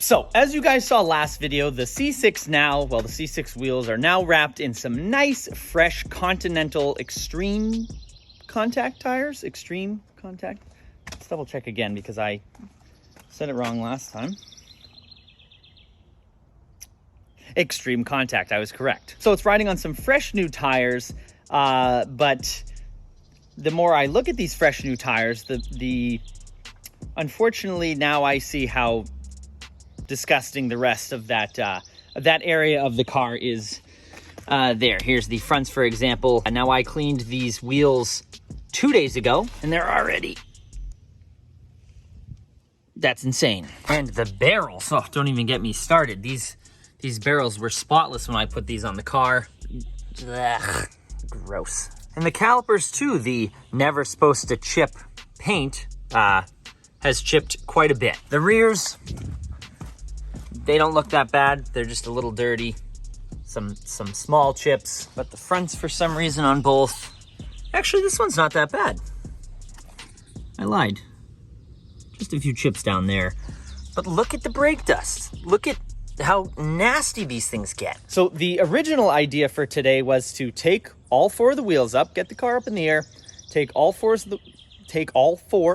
So, as you guys saw last video, the C6 wheels are now wrapped in some nice, fresh Continental Extreme Contact tires. Extreme Contact. Let's double check again because I said it wrong last time. Extreme Contact, I was correct. So it's riding on some fresh new tires, but the more I look at these fresh new tires, unfortunately now I see how disgusting the rest of that area of the car is. Here's the fronts, for example. And now I cleaned these wheels 2 days ago, and they're already... That's insane. And the barrels, oh, don't even get me started. These barrels were spotless when I put these on the car. Ugh, gross. And the calipers too, the never supposed to chip paint has chipped quite a bit. The rears, they don't look that bad. They're just a little dirty. Some small chips, but the fronts for some reason on both. Actually, this one's not that bad. I lied. Just a few chips down there. But look at the brake dust. Look at how nasty these things get. So the original idea for today was to take all four of the wheels up, get the car up in the air, take all four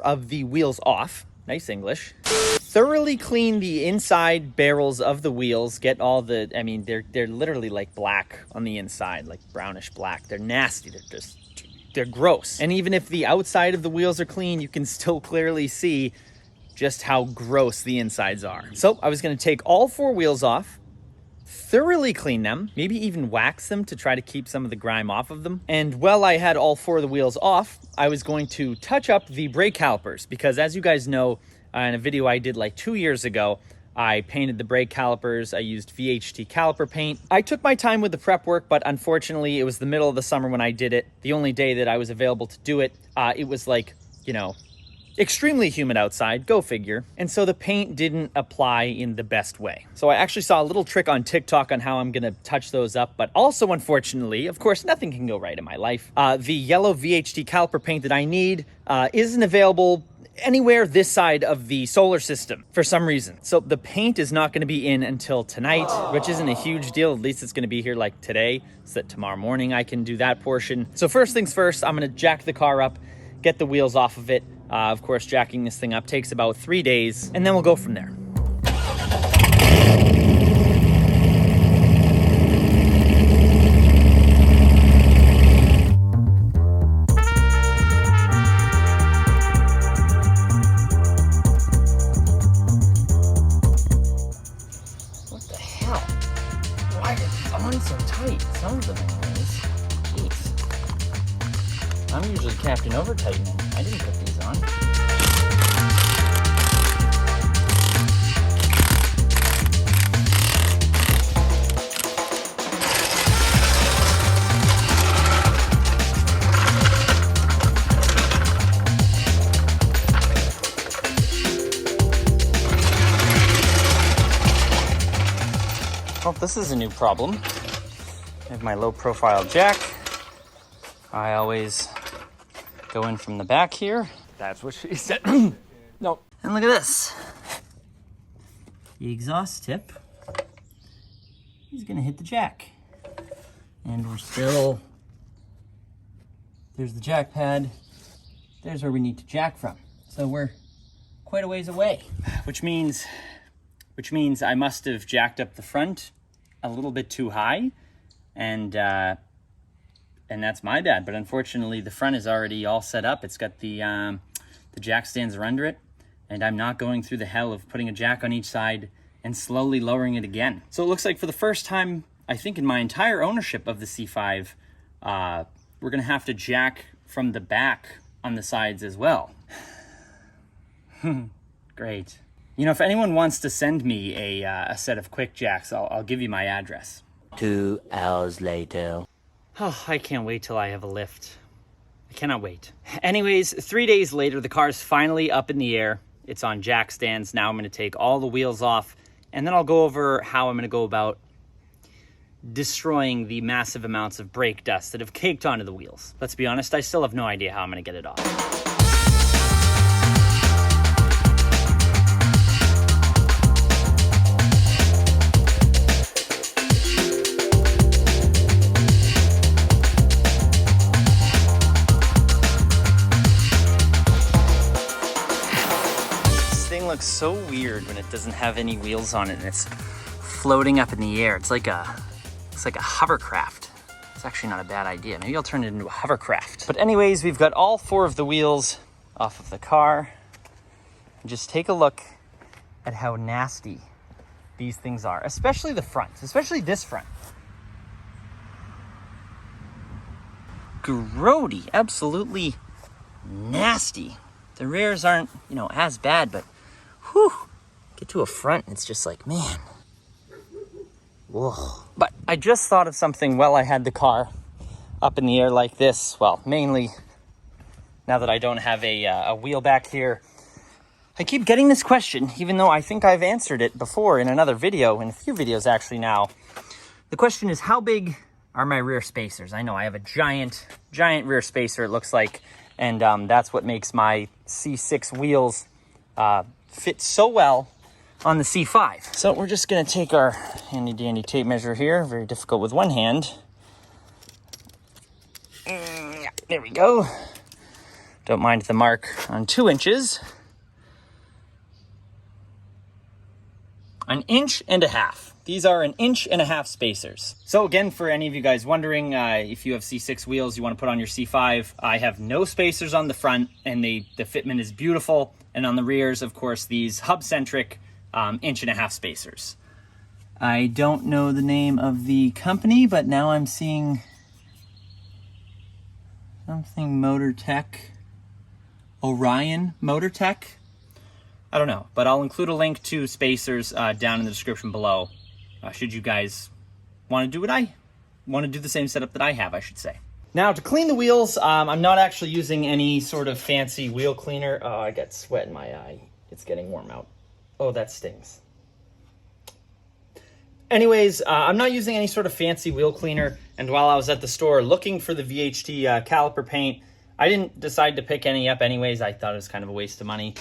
of the wheels off, nice English, thoroughly clean the inside barrels of the wheels, get all the, I mean, they're literally like black on the inside, like brownish black. They're nasty, they're gross. And even if the outside of the wheels are clean, you can still clearly see just how gross the insides are. So I was gonna take all four wheels off, thoroughly clean them, maybe even wax them to try to keep some of the grime off of them. And while I had all four of the wheels off, I was going to touch up the brake calipers because, as you guys know, in a video I did like 2 years ago, I painted the brake calipers. I used VHT caliper paint. I took my time with the prep work, but unfortunately it was the middle of the summer when I did it. The only day that I was available to do it, it was like, you know, extremely humid outside, go figure. And so the paint didn't apply in the best way. So I actually saw a little trick on TikTok on how I'm gonna touch those up, but also unfortunately, of course, nothing can go right in my life. The yellow VHT caliper paint that I need isn't available anywhere this side of the solar system for some reason. So the paint is not gonna be in until tonight, which isn't a huge deal. At least it's gonna be here like today, so that tomorrow morning I can do that portion. So first things first, I'm gonna jack the car up, get the wheels off of it. Of course, jacking this thing up takes about 3 days, and then we'll go from there. What the hell? Why are these on so tight? Some of them anyways. Jeez. I'm usually Captain Over tightening. I didn't put these on. Well, this is a new problem. I have my low profile jack. I always go in from the back here. That's what she said. No. And look at this. The exhaust tip is gonna hit the jack. And we're still, there's the jack pad. There's where we need to jack from. So we're quite a ways away, which means I must have jacked up the front a little bit too high, and that's my bad. But unfortunately, the front is already all set up. It's got the jack stands are under it, and I'm not going through the hell of putting a jack on each side and slowly lowering it again. So it looks like for the first time, I think in my entire ownership of the C5, we're gonna have to jack from the back on the sides as well. Great. You know, if anyone wants to send me a set of quick jacks, I'll give you my address. 2 hours later. Oh, I can't wait till I have a lift. I cannot wait. Anyways, 3 days later, the car's finally up in the air. It's on jack stands. Now I'm gonna take all the wheels off, and then I'll go over how I'm gonna go about destroying the massive amounts of brake dust that have caked onto the wheels. Let's be honest, I still have no idea how I'm gonna get it off. awkward when it doesn't have any wheels on it and it's floating up in the air. It's like a hovercraft. It's actually not a bad idea. Maybe I'll turn it into a hovercraft. But anyways, we've got all 4 of the wheels off of the car. And just take a look at how nasty these things are, especially the front, especially this front. Grody, absolutely nasty. The rears aren't, as bad, but whew, get to a front and it's just like, man. Whoa. But I just thought of something while I had the car up in the air like this. Well, mainly now that I don't have a wheel back here. I keep getting this question, even though I think I've answered it before in another video, in a few videos actually now. The question is, how big are my rear spacers? I know I have a giant rear spacer, it looks like, and that's what makes my C6 wheels fit so well on the C5. So we're just gonna take our handy dandy tape measure here, very difficult with one hand. There we go. Don't mind the mark on 2 inches. 1.5 inches. These are 1.5 inch spacers. So again, for any of you guys wondering, if you have C6 wheels you want to put on your C5, I have no spacers on the front, and the fitment is beautiful. And on the rears, of course, these hub-centric 1.5 inch spacers. I don't know the name of the company, but now I'm seeing something Motor Tech. Orion Motor Tech. I don't know, but I'll include a link to spacers down in the description below. Should you guys want to do the same setup that I have, I should say. Now, to clean the wheels, I'm not actually using any sort of fancy wheel cleaner. Oh, I got sweat in my eye. It's getting warm out. Oh, that stings. Anyways, I'm not using any sort of fancy wheel cleaner, and while I was at the store looking for the VHT caliper paint, I didn't decide to pick any up anyways. I thought it was kind of a waste of money.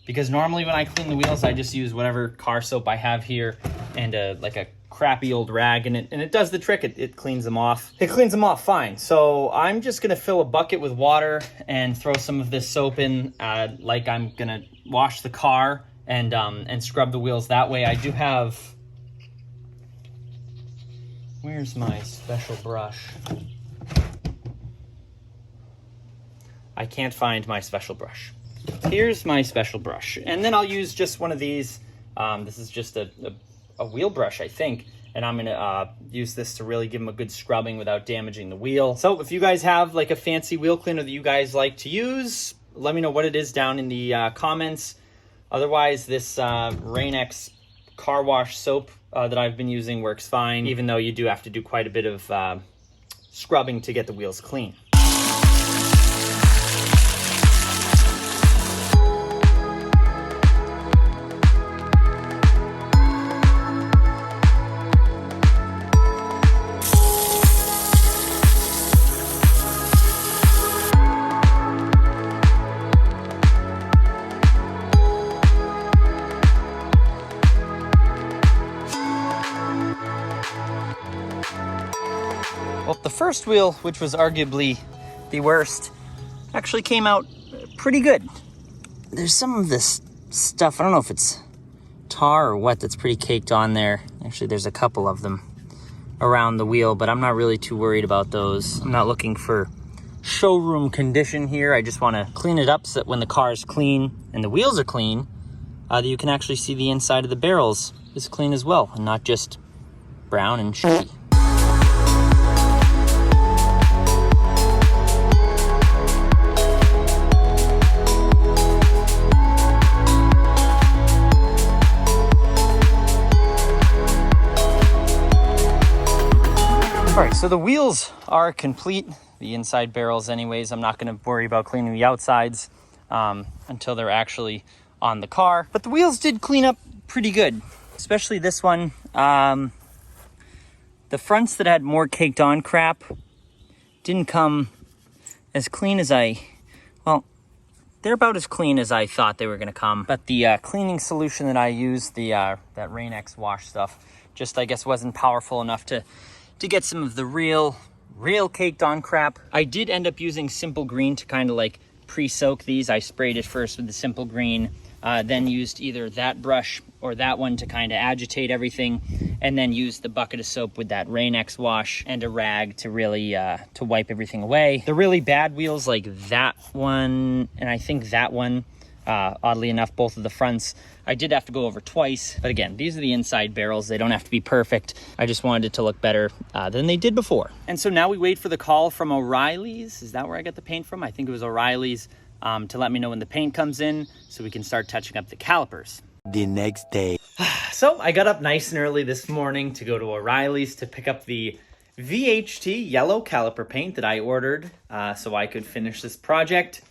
Because normally when I clean the wheels, I just use whatever car soap I have here and like a crappy old rag, and it does the trick. It cleans them off. It cleans them off fine. So I'm just gonna fill a bucket with water and throw some of this soap in, like I'm gonna wash the car and scrub the wheels that way. I do have. Where's my special brush? I can't find my special brush. Here's my special brush, and then I'll use just one of these. This is just a wheel brush, I think, and I'm gonna use this to really give them a good scrubbing without damaging the wheel. So if you guys have like a fancy wheel cleaner that you guys like to use, let me know what it is down in the comments. Otherwise, this Rain-X car wash soap that I've been using works fine, even though you do have to do quite a bit of scrubbing to get the wheels clean. Well, the first wheel, which was arguably the worst, actually came out pretty good. There's some of this stuff, I don't know if it's tar or what, that's pretty caked on there. Actually, there's a couple of them around the wheel, but I'm not really too worried about those. I'm not looking for showroom condition here. I just want to clean it up so that when the car is clean and the wheels are clean, that you can actually see the inside of the barrels is clean as well, and not just brown and shitty. All right, so the wheels are complete, the inside barrels anyways. I'm not gonna worry about cleaning the outsides until they're actually on the car. But the wheels did clean up pretty good, especially this one. The fronts that had more caked on crap didn't come as clean as well, they're about as clean as I thought they were gonna come. But the cleaning solution that I used, that Rain-X wash stuff, just I guess wasn't powerful enough to get some of the real caked on crap. I did end up using Simple Green to kind of like pre-soak these. I sprayed it first with the Simple Green, then used either that brush or that one to kind of agitate everything, and then used the bucket of soap with that Rain-X wash and a rag to really to wipe everything away. The really bad wheels like that one, and I think that one, oddly enough, both of the fronts, I did have to go over twice. But again, these are the inside barrels. They don't have to be perfect. I just wanted it to look better than they did before. And so now we wait for the call from O'Reilly's. Is that where I got the paint from? I think it was O'Reilly's, to let me know when the paint comes in so we can start touching up the calipers. The next day. So I got up nice and early this morning to go to O'Reilly's to pick up the VHT yellow caliper paint that I ordered so I could finish this project.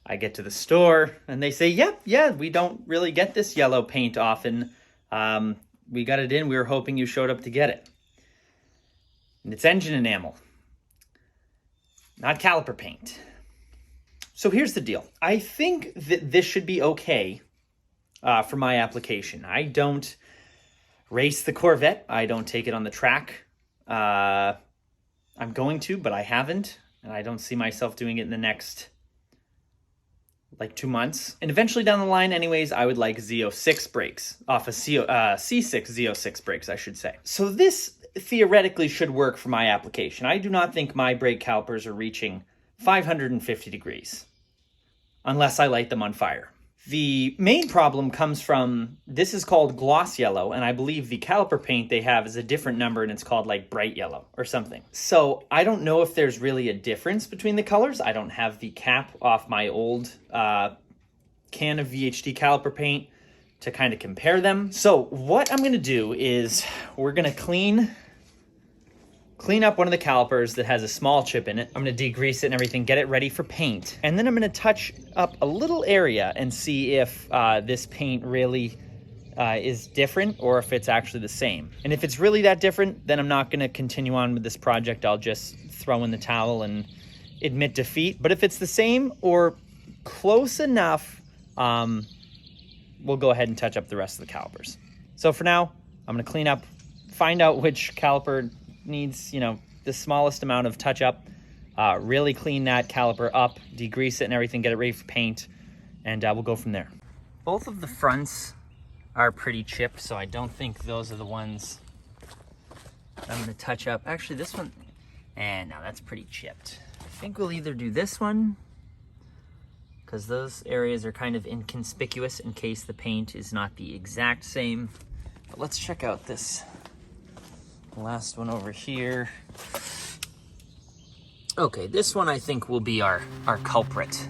I get to the store and they say, yep, yeah, we don't really get this yellow paint often. We got it in. We were hoping you showed up to get it. And it's engine enamel, not caliper paint. So here's the deal. I think that this should be okay for my application. I don't race the Corvette. I don't take it on the track. I'm going to, but I haven't. And I don't see myself doing it in the next like 2 months. And eventually down the line anyways, I would like Z06 brakes off of C6 Z06 brakes, I should say. So this theoretically should work for my application. I do not think my brake calipers are reaching 550 degrees unless I light them on fire. The main problem comes from, this is called gloss yellow, and I believe the caliper paint they have is a different number and it's called like bright yellow or something. So I don't know if there's really a difference between the colors. I don't have the cap off my old can of VHT caliper paint to kind of compare them. So what I'm gonna do is we're gonna clean up one of the calipers that has a small chip in it. I'm gonna degrease it and everything, get it ready for paint. And then I'm gonna touch up a little area and see if this paint really is different or if it's actually the same. And if it's really that different, then I'm not gonna continue on with this project. I'll just throw in the towel and admit defeat. But if it's the same or close enough, we'll go ahead and touch up the rest of the calipers. So for now, I'm gonna clean up, find out which caliper needs, the smallest amount of touch up, really clean that caliper up, degrease it and everything, get it ready for paint, and we'll go from there. Both of the fronts are pretty chipped, so I don't think those are the ones I'm gonna touch up. Actually, this one, and no, that's pretty chipped. I think we'll either do this one, because those areas are kind of inconspicuous in case the paint is not the exact same. But let's check out this last one over here. Okay, this one I think will be our culprit.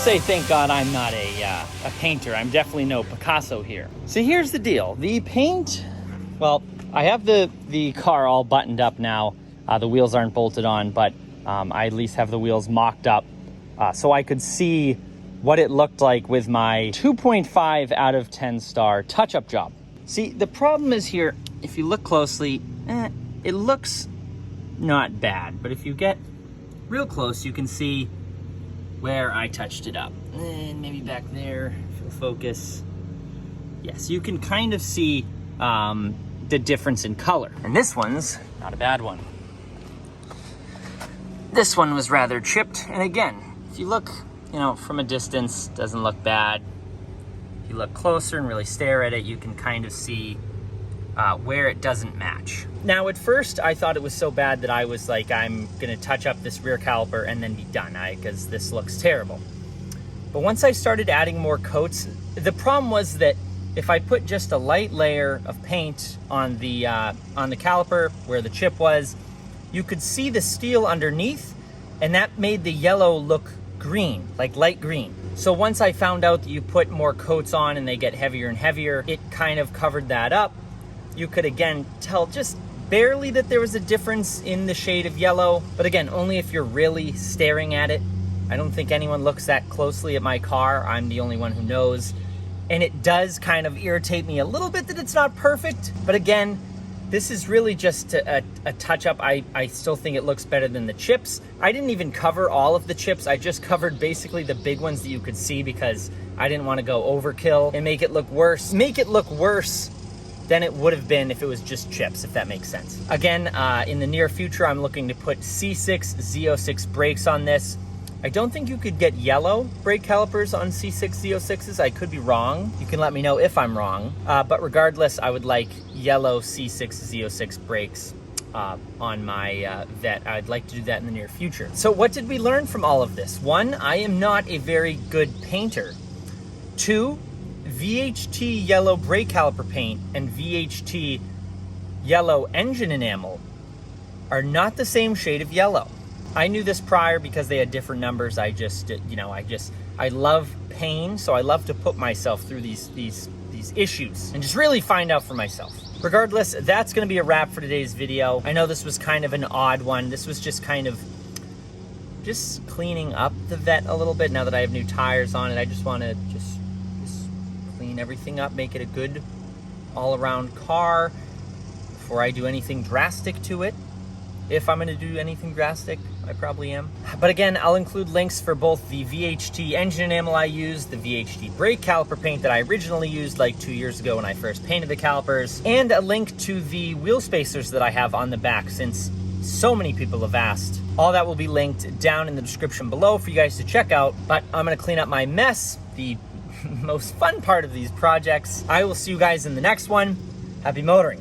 Say thank God I'm not a painter. I'm definitely no Picasso here. So here's the deal. The paint, well, I have the car all buttoned up now. The wheels aren't bolted on, but I at least have the wheels mocked up so I could see what it looked like with my 2.5 out of 10 star touch-up job. See, the problem is here, if you look closely, it looks not bad, but if you get real close, you can see where I touched it up. And maybe back there, if you'll focus. Yes, you can kind of see the difference in color. And this one's not a bad one. This one was rather chipped. And again, if you look, from a distance, doesn't look bad. If you look closer and really stare at it, you can kind of see where it doesn't match. Now, at first, I thought it was so bad that I was like, I'm gonna touch up this rear caliper and then be done, because this looks terrible. But once I started adding more coats, the problem was that if I put just a light layer of paint on the caliper where the chip was, you could see the steel underneath, and that made the yellow look green, like light green. So once I found out that you put more coats on and they get heavier and heavier, it kind of covered that up. You could again tell just barely that there was a difference in the shade of yellow, but again, only if you're really staring at it. I don't think anyone looks that closely at my car. I'm the only one who knows. And it does kind of irritate me a little bit that it's not perfect, but again, this is really just a touch-up. I still think it looks better than the chips. I didn't even cover all of the chips. I just covered basically the big ones that you could see because I didn't want to go overkill and make it look worse. Make it look worse than it would have been if it was just chips, if that makes sense. Again, in the near future, I'm looking to put C6 Z06 brakes on this. I don't think you could get yellow brake calipers on C6 Z06s. I could be wrong. You can let me know if I'm wrong. But regardless, I would like yellow C6 Z06 brakes on my Vet. I'd like to do that in the near future. So what did we learn from all of this? 1, I am not a very good painter. 2, VHT yellow brake caliper paint and VHT yellow engine enamel are not the same shade of yellow. I knew this prior because they had different numbers. I love pain, so I love to put myself through these issues and just really find out for myself. Regardless, that's gonna be a wrap for today's video. I know this was kind of an odd one. This was just kind of just cleaning up the Vet a little bit now that I have new tires on it. I just wanna just clean everything up, make it a good all-around car before I do anything drastic to it. If I'm gonna do anything drastic, I probably am. But again, I'll include links for both the VHT engine enamel I used, the VHT brake caliper paint that I originally used like 2 years ago when I first painted the calipers, and a link to the wheel spacers that I have on the back since so many people have asked. All that will be linked down in the description below for you guys to check out, but I'm gonna clean up my mess, the most fun part of these projects. I will see you guys in the next one. Happy motoring.